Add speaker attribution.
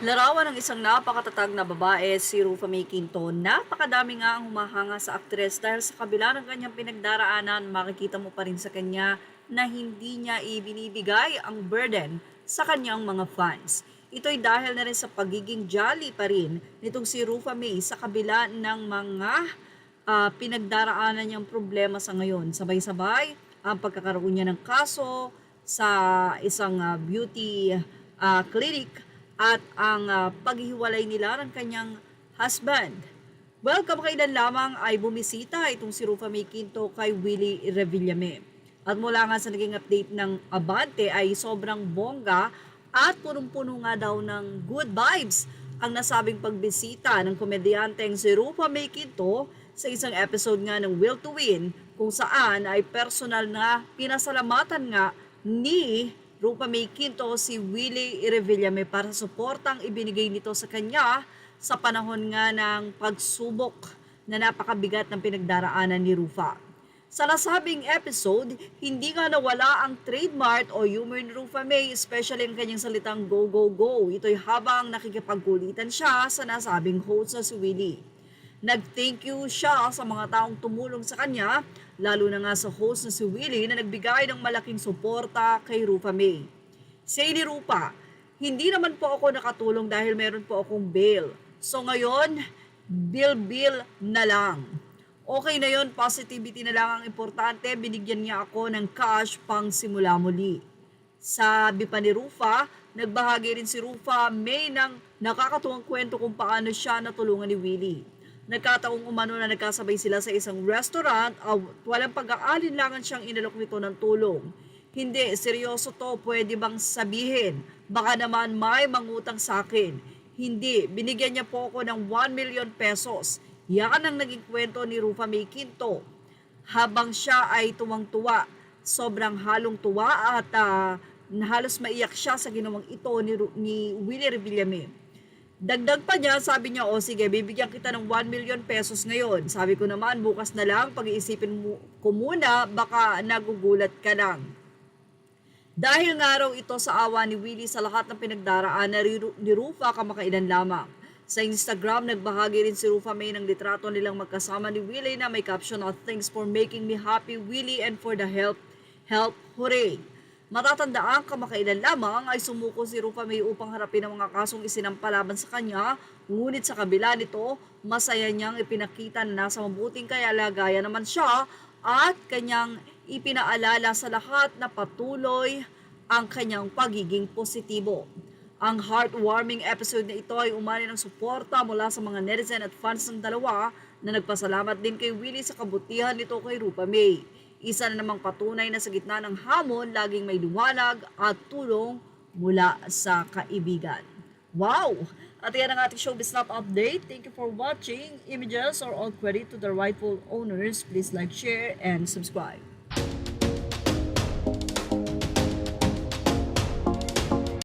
Speaker 1: Larawan ng isang napakatatag na babae, si Rufa May Quinto. Napakadami nga ang humahanga sa aktres dahil sa kabila ng kanyang pinagdaraanan, makikita mo pa rin sa kanya na hindi niya ibinibigay ang burden sa kanyang mga fans. Ito'y dahil na rin sa pagiging jolly pa rin nitong si Rufa May sa kabila ng mga pinagdaraanan niyang problema sa ngayon. Sabay-sabay ang pagkakaroon niya ng kaso sa isang beauty clinic at ang paghihiwalay nila ng kanyang husband. Well, kamakailan lamang ay bumisita itong si Rufa May Quinto kay Willie Revillame. At mula nga sa naging update ng Abante ay sobrang bongga at punong-puno nga daw ng good vibes ang nasabing pagbisita ng komedyanteng si Rufa May Quinto sa isang episode nga ng Will to Win kung saan ay personal na pinasalamatan nga ni Rupa May Quinto si Willie Revillame para sa suportang ibinigay nito sa kanya sa panahon nga ng pagsubok na napakabigat ng pinagdaraanan ni Rufa. Sa nasabing episode, hindi nga nawala ang trademark o humor ni Rufa May, especially ang kanyang salitang go go go. Ito'y habang nakikipagkulitan siya sa nasabing host na si Willie. Nag-thank you siya sa mga taong tumulong sa kanya, lalo na nga sa host na si Willie na nagbigay ng malaking suporta kay Rufa May. Say ni Rupa, hindi naman po ako nakatulong dahil meron po akong bail. So ngayon, bill na lang. Okay na yon, positivity na lang ang importante, binigyan niya ako ng cash pang simula muli. Sabi pa ni Rufa, nagbahagi rin si Rufa May ng nakakatuwang kwento kung paano siya natulungan ni Willie. Nagkataong umano na nagkasabay sila sa isang restaurant at walang pag-aalinlangan siyang inalok nito ng tulong. Hindi, seryoso to, pwede bang sabihin? Baka naman may mangutang sa akin. Hindi, binigyan niya po ako ng 1 million pesos. Yan ang naging kwento ni Rufa May Quinto. Habang siya ay tuwang-tuwa, sobrang halong tuwa at halos maiyak siya sa ginawang ito ni Willie Revillame. Dagdag pa niya, sabi niya, o sige, bibigyan kita ng 1 million pesos ngayon. Sabi ko naman, bukas na lang, pag-iisipin ko muna, baka nagugulat ka lang. Dahil nga raw ito sa awa ni Willie sa lahat ng pinagdaraan ni Rufa kamakailan lamang. Sa Instagram, nagbahagi rin si Rufa May ng litrato nilang magkasama ni Willie na may caption of "Thanks for making me happy, Willie, and for the help, hooray!" Matatandaan kamakailan lamang ay sumuko si Rufa May upang harapin ang mga kasong isinampalaban sa kanya, ngunit sa kabila nito, masaya niyang ipinakita na nasa mabuting kalagayan naman siya at kanyang ipinaalala sa lahat na patuloy ang kanyang pagiging positibo. Ang heartwarming episode na ito ay umani ng suporta mula sa mga netizen at fans ng dalawa na nagpasalamat din kay Willie sa kabutihan nito kay Rufa May. Isa na namang patunay na sa gitna ng hamon, laging may liwanag at tulong mula sa kaibigan. Wow! At yan ang ating showbiz snap update. Thank you for watching. Images are all credit to the rightful owners. Please like, share, and subscribe.